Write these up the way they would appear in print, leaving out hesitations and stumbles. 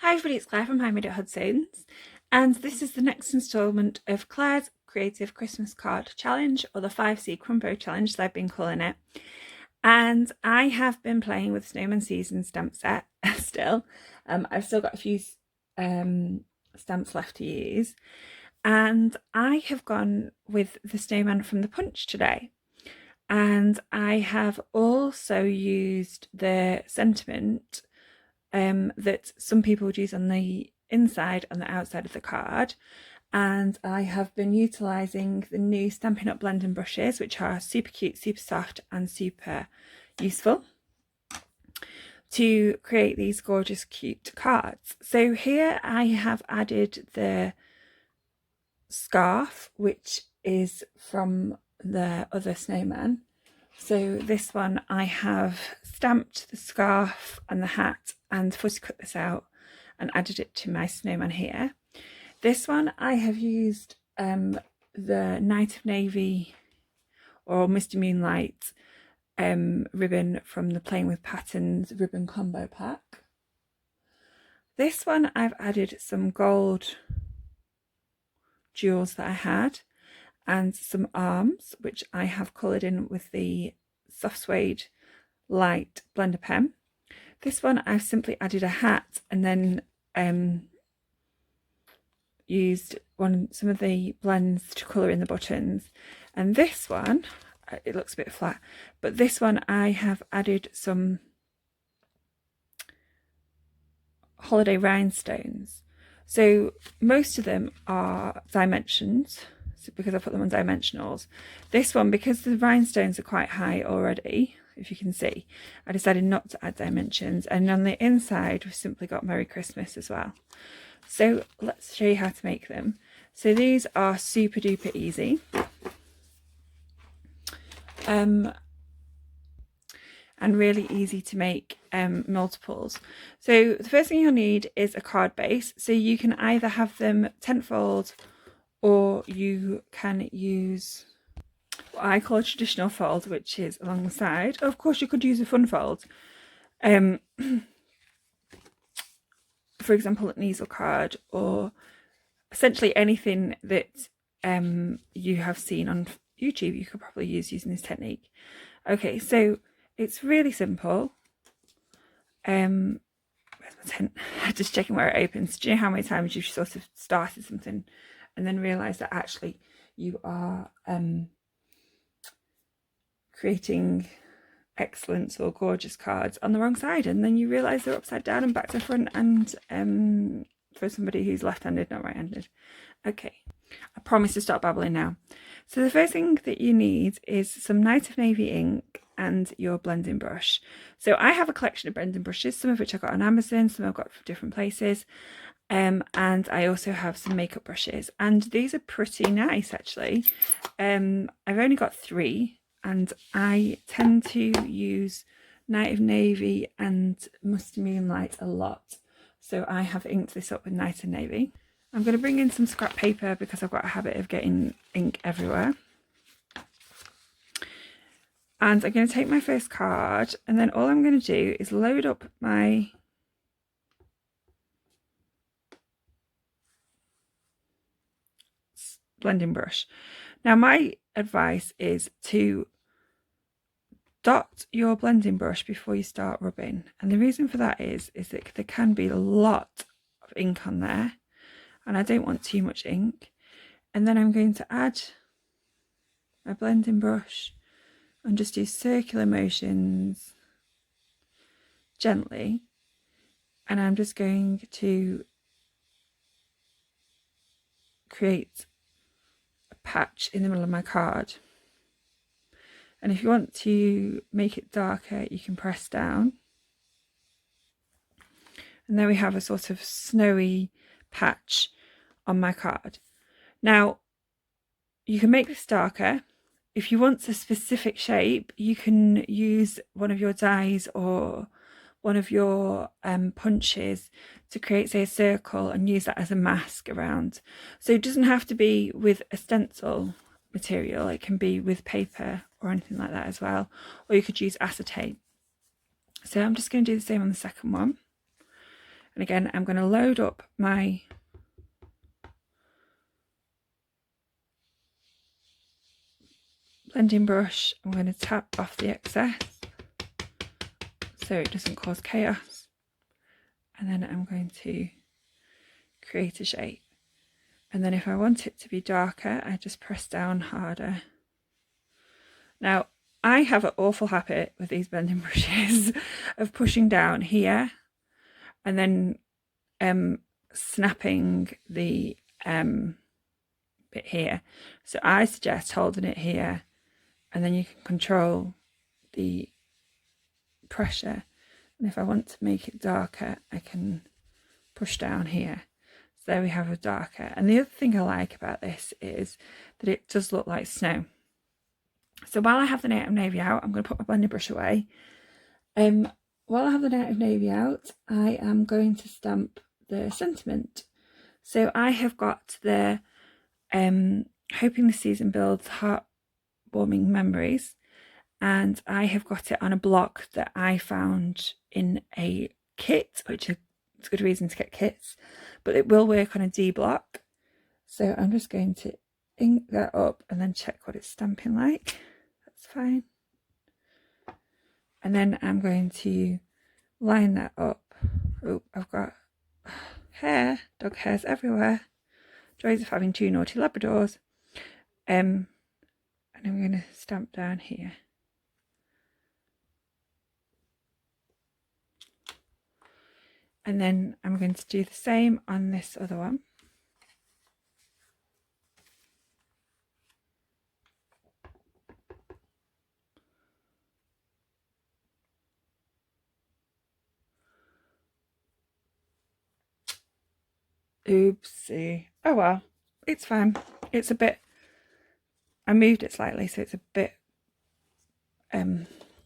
Hi everybody, it's Claire from Handmade at Hudson's, and this is the next instalment of Claire's Creative Christmas Card Challenge, or the 5C Crumbo Challenge as I've been calling it. And I have been playing with Snowman Season stamp set still. I've still got a few stamps left to use, and I have gone with the snowman from the Punch today. And I have also used the sentiment that some people would use on the inside and the outside of the card. And I have been utilising the new Stampin' Up blending brushes, which are super cute, super soft and super useful, to create these gorgeous cute cards. So here I have added the scarf, which is from the other snowman. So this one I have stamped the scarf and the hat and fussy cut this out and added it to my snowman here. This one I have used the Night of Navy or Mr. Moonlight ribbon from the Playing with Patterns ribbon combo pack. This one I've added some gold jewels that I had and some arms, which I have coloured in with the soft suede light blender pen. This one I've simply added a hat and then used some of the blends to colour in the buttons. And this one, it looks a bit flat, but this one I have added some holiday rhinestones. So most of them are dimensions, because I put them on dimensionals. This one, because the rhinestones are quite high already, if you can see, I decided not to add dimensions. And on the inside, we've simply got Merry Christmas as well. So let's show you how to make them. So these are super duper easy. And really easy to make multiples. So the first thing you'll need is a card base. So you can either have them tenfold, or you can use what I call a traditional fold, which is along the side. Of course, you could use a fun fold. For example, an easel card, or essentially anything that you have seen on YouTube, you could probably use using this technique. Okay, so it's really simple. Where's my tent? Just checking where it opens. Do you know how many times you've sort of started something and then realise that actually you are creating excellent or gorgeous cards on the wrong side, and then you realise they're upside down and back to front, and for somebody who's left-handed, not right-handed. Okay, I promise to stop babbling now. So the first thing that you need is some Night of Navy ink and your blending brush. So I have a collection of blending brushes, some of which I got on Amazon, some I've got from different places. And I also have some makeup brushes, and these are pretty nice actually. I've only got 3, and I tend to use Night of Navy and Mr. Moonlight a lot. So I have inked this up with Night of Navy. I'm going to bring in some scrap paper because I've got a habit of getting ink everywhere. And I'm going to take my first card, and then all I'm going to do is load up my blending brush. Now my advice is to dot your blending brush before you start rubbing, and the reason for that is that there can be a lot of ink on there, and I don't want too much ink. And then I'm going to add my blending brush and just do circular motions gently, and I'm just going to create a patch in the middle of my card. And if you want to make it darker, you can press down, and then we have a sort of snowy patch on my card. Now you can make this darker. If you want a specific shape, you can use one of your dies or one of your punches to create, say, a circle and use that as a mask around. So it doesn't have to be with a stencil material, it can be with paper or anything like that as well, or you could use acetate. So I'm just going to do the same on the second one, And again, I'm going to load up my blending brush. I'm going to tap off the excess so it doesn't cause chaos. And then I'm going to create a shape. And then if I want it to be darker, I just press down harder. Now, I have an awful habit with these blending brushes of pushing down here and then snapping the bit here. So I suggest holding it here, and then you can control the pressure. And if I want to make it darker, I can push down here. So there we have a darker. And the other thing I like about this is that it does look like snow. So while I have the Native Navy out, I'm going to put my blending brush away. While I have the Native Navy out, I am going to stamp the sentiment. So I have got the Hoping the Season Builds Heartwarming Memories, and I have got it on a block that I found in a kit, which is a good reason to get kits, but it will work on a D block. So I'm just going to ink that up and then check what it's stamping like. That's fine. And then I'm going to line that up. Oh, I've got hair, dog hairs everywhere. Joys of having two naughty Labradors. And I'm going to stamp down here. And then I'm going to do the same on this other one. Oopsie. Oh well, it's fine. It's a bit, I moved it slightly, so it's a bit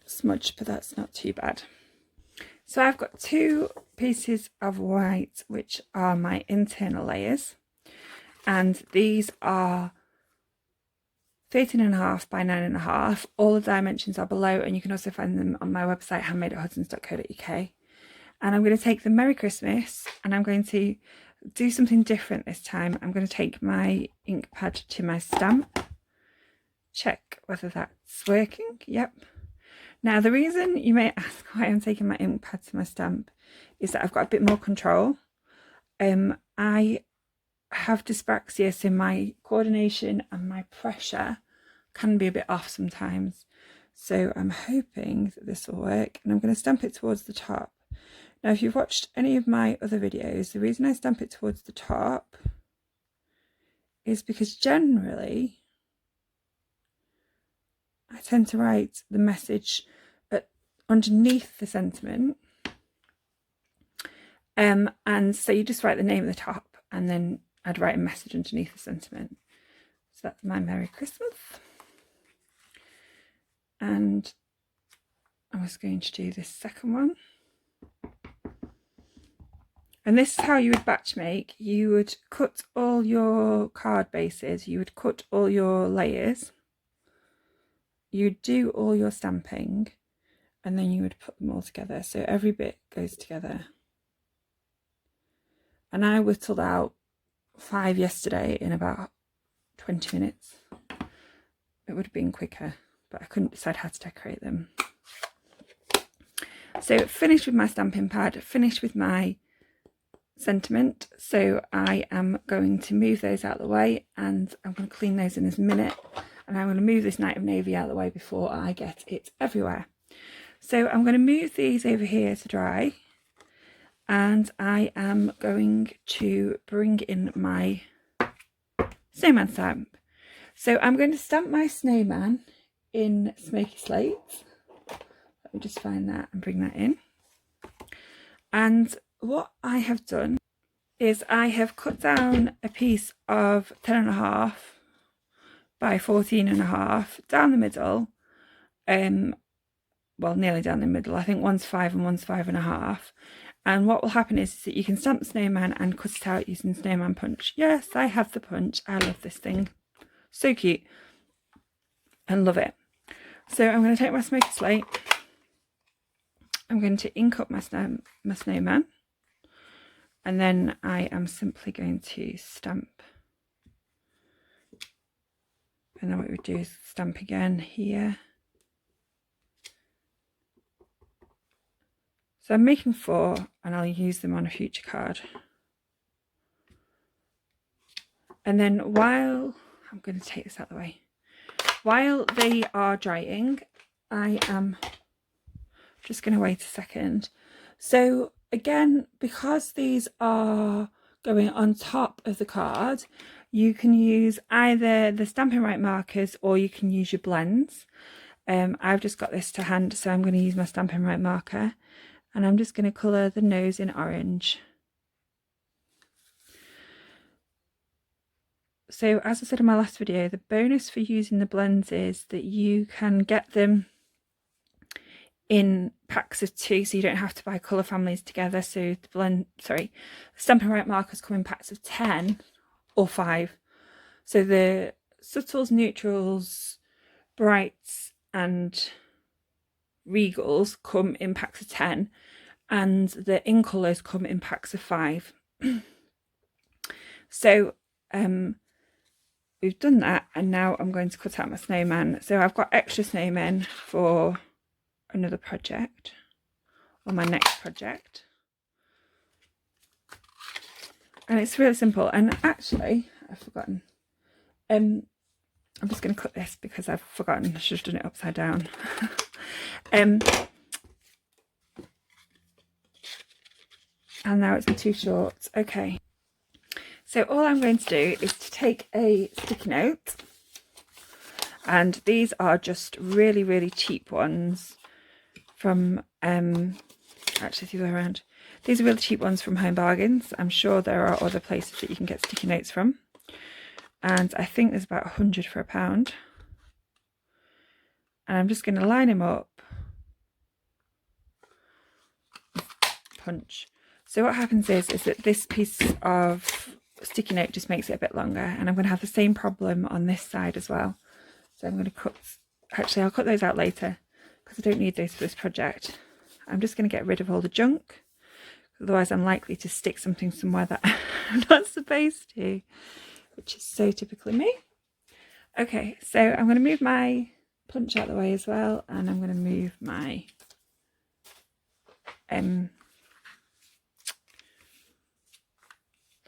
smudged, but that's not too bad. So I've got two pieces of white, which are my internal layers, and these are 13.5 by 9.5. All the dimensions are below, and you can also find them on my website, handmadeathudsons.co.uk. And I'm going to take the Merry Christmas, and I'm going to do something different this time. I'm going to take my ink pad to my stamp, check whether that's working. Yep. Now, the reason you may ask why I'm taking my ink pad to my stamp is that I've got a bit more control. I have dyspraxia, so my coordination and my pressure can be a bit off sometimes. So I'm hoping that this will work, and I'm going to stamp it towards the top. Now, if you've watched any of my other videos, the reason I stamp it towards the top is because generally I tend to write the message underneath the sentiment. And so you just write the name at the top, and then I'd write a message underneath the sentiment. So that's my Merry Christmas. And I was going to do this second one. And this is how you would batch make. You would cut all your card bases, you would cut all your layers, you'd do all your stamping, and then you would put them all together. So every bit goes together. And I whittled out 5 yesterday in about 20 minutes. It would have been quicker, but I couldn't decide how to decorate them. So finished with my stamping pad, finished with my sentiment. So I am going to move those out of the way, and I'm going to clean those in this minute. And I'm going to move this Night of Navy out of the way before I get it everywhere. So I'm going to move these over here to dry, and I am going to bring in my snowman stamp. So I'm going to stamp my snowman in Smoky Slate. Let me just find that and bring that in. And what I have done is I have cut down a piece of 10.5 by 14.5 down the middle. Well, nearly down the middle. I think one's 5 and one's 5.5. And what will happen is that you can stamp the snowman and cut it out using snowman punch. Yes, I have the punch. I love this thing. So cute. And love it. So I'm going to take my Smoky Slate. I'm going to ink up my snowman. and then I am simply going to stamp. And then what we would do is stamp again here. So I'm making 4 and I'll use them on a future card. And then while, I'm going to take this out of the way, while they are drying, I am just going to wait a second. So again, because these are going on top of the card, you can use either the Stampin' Right markers or you can use your blends. I've just got this to hand, so I'm going to use my Stampin' Right marker, and I'm just going to colour the nose in orange. So as I said in my last video, the bonus for using the blends is that you can get them in packs of 2, so you don't have to buy colour families together. So the Stampin' Right markers come in packs of 10 or 5. So the subtles, neutrals, brights and regals come in packs of 10, and the in colours come in packs of 5. So we've done that, and now I'm going to cut out my snowman. So I've got extra snowmen for another project, or my next project, and it's really simple. And actually I've forgotten, I'm just going to cut this because I've forgotten. I should have done it upside down. And now it's too short. Okay, so all I'm going to do is to take a sticky note, and these are just really cheap ones from actually the other way around. These are really cheap ones from Home Bargains. I'm sure there are other places that you can get sticky notes from, and I think there's about 100 for £1. And I'm just going to line them up, punch. So what happens is that this piece of sticky note just makes it a bit longer, and I'm going to have the same problem on this side as well. So I'm going to cut, actually I'll cut those out later because I don't need those for this project. I'm just going to get rid of all the junk, otherwise I'm likely to stick something somewhere that I'm not supposed to, which is so typically me. Okay, so I'm going to move my punch out of the way as well, and I'm going to move my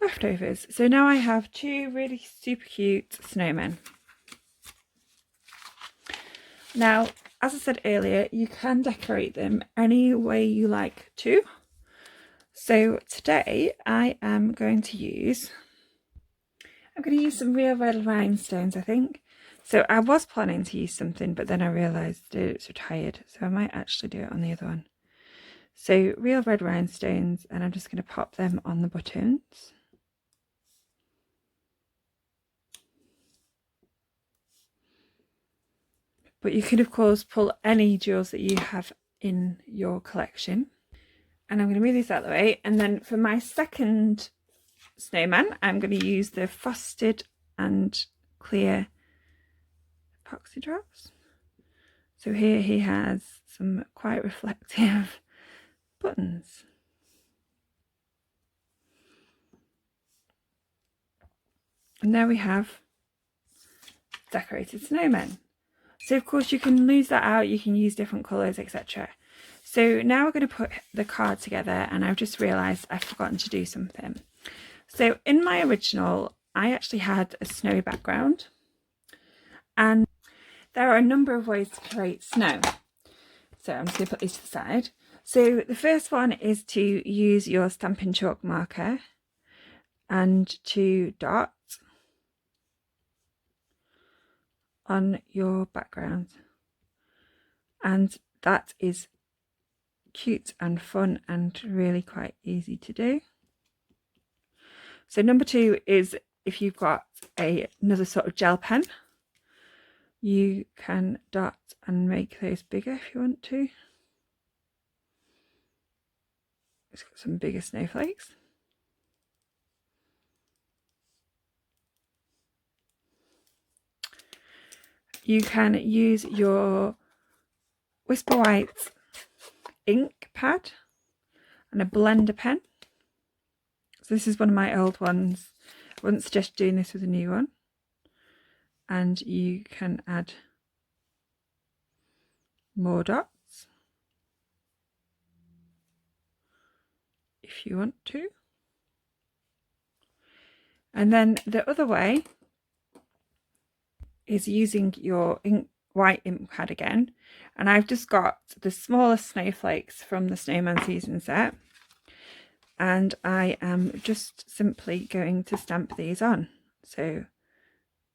leftovers. So now I have 2 really super cute snowmen. Now, as I said earlier, you can decorate them any way you like to. So today I am going to use, some real red rhinestones, I think. So I was planning to use something, but then I realised it's retired, so I might actually do it on the other one. So real red rhinestones, and I'm just going to pop them on the buttons. But you could of course pull any jewels that you have in your collection. And I'm going to move this out of the way, and then for my second snowman I'm going to use the frosted and clear epoxy drops. So here he has some quite reflective buttons. And there we have decorated snowmen. So of course you can lose that out, you can use different colours, etc. So now we're going to put the card together, and I've just realised I've forgotten to do something. So in my original I actually had a snowy background, and there are a number of ways to create snow. So I'm just going to put these to the side. So the first one is to use your Stampin' chalk marker and to dot on your background, and that is cute and fun and really quite easy to do. So number 2 is, if you've got another sort of gel pen, you can dot and make those bigger if you want to. It's got some bigger snowflakes. You can use your Whisper White ink pad and a blender pen, So this is one of my old ones. I wouldn't suggest doing this with a new one. And you can add more dots if you want to. And then the other way is using your white ink pad again. And I've just got the smallest snowflakes from the Snowman season set. And I am just simply going to stamp these on. So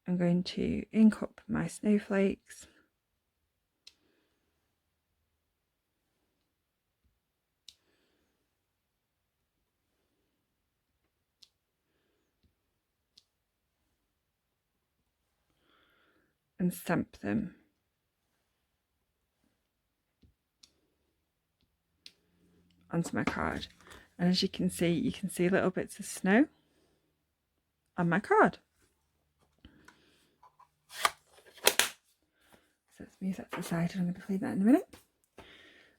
I'm going to ink up my snowflakes. And stamp them onto my card. And as you can see little bits of snow on my card. So let's move that to the side and I'm going to clean that in a minute.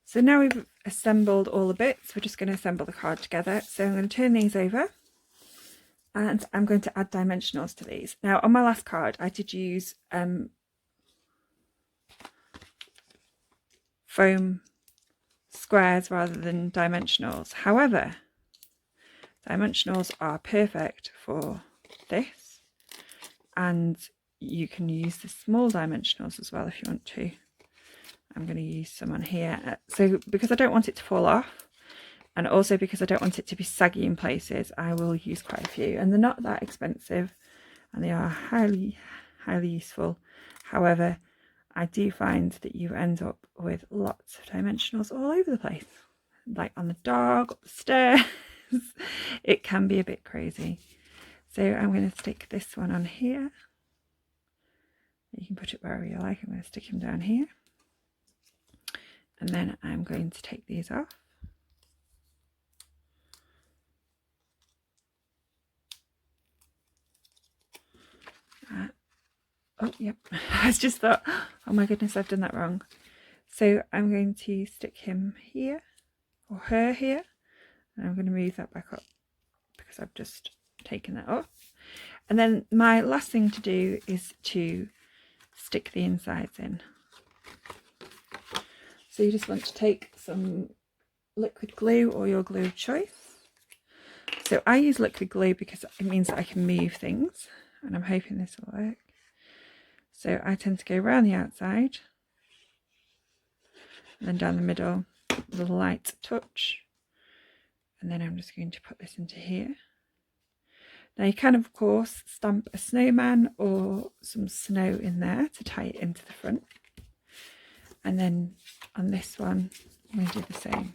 So now we've assembled all the bits, we're just going to assemble the card together. So I'm going to turn these over and I'm going to add dimensionals to these. Now on my last card I did use foam squares rather than dimensionals. However, dimensionals are perfect for this, and you can use the small dimensionals as well if you want to. I'm going to use some on here. So because I don't want it to fall off, and also because I don't want it to be saggy in places, I will use quite a few. And they're not that expensive, and they are highly useful. However, I do find that you end up with lots of dimensionals all over the place, like on the dog, up the stairs. It can be a bit crazy. So I'm going to stick this one on here. You can put it wherever you like. I'm going to stick him down here. And then I'm going to take these off. Oh, yep. I just thought, oh my goodness, I've done that wrong. So I'm going to stick him here, or her here, and I'm going to move that back up because I've just taken that off. And then my last thing to do is to stick the insides in. So you just want to take some liquid glue or your glue of choice. So I use liquid glue because it means that I can move things, and I'm hoping this will work. So I tend to go around the outside and then down the middle with a light touch, and then I'm just going to put this into here. Now you can of course stamp a snowman or some snow in there to tie it into the front. And then on this one, I'm going to do the same.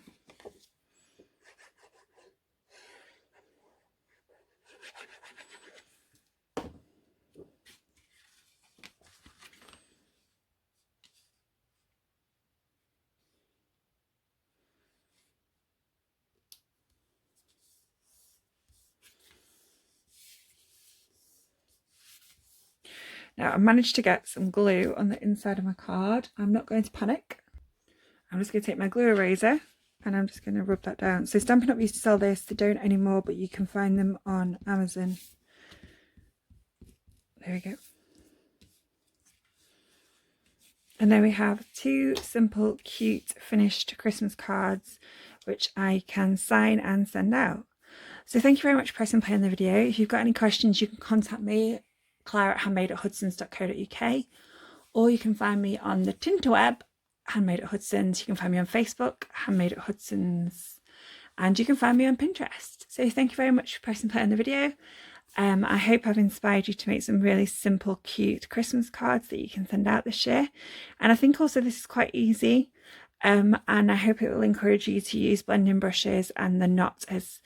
Now I managed to get some glue on the inside of my card. I'm not going to panic. I'm just going to take my glue eraser and I'm just going to rub that down. So Stampin' Up used to sell this, they don't anymore, but you can find them on Amazon. There we go. And then we have two simple, cute, finished Christmas cards, which I can sign and send out. So thank you very much for pressing play on the video. If you've got any questions, you can contact me, Claire@handmade@hudsons.co.uk, or you can find me on the Tinterweb, Handmade at Hudsons. You can find me on Facebook, Handmade at Hudsons, and you can find me on Pinterest. So thank you very much for pressing play on the video. I hope I've inspired you to make some really simple, cute Christmas cards that you can send out this year. And I think also this is quite easy, and I hope it will encourage you to use blending brushes and they're not as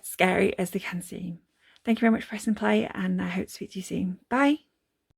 scary as they can seem. Thank you very much for pressing play, and I hope to speak to you soon. Bye!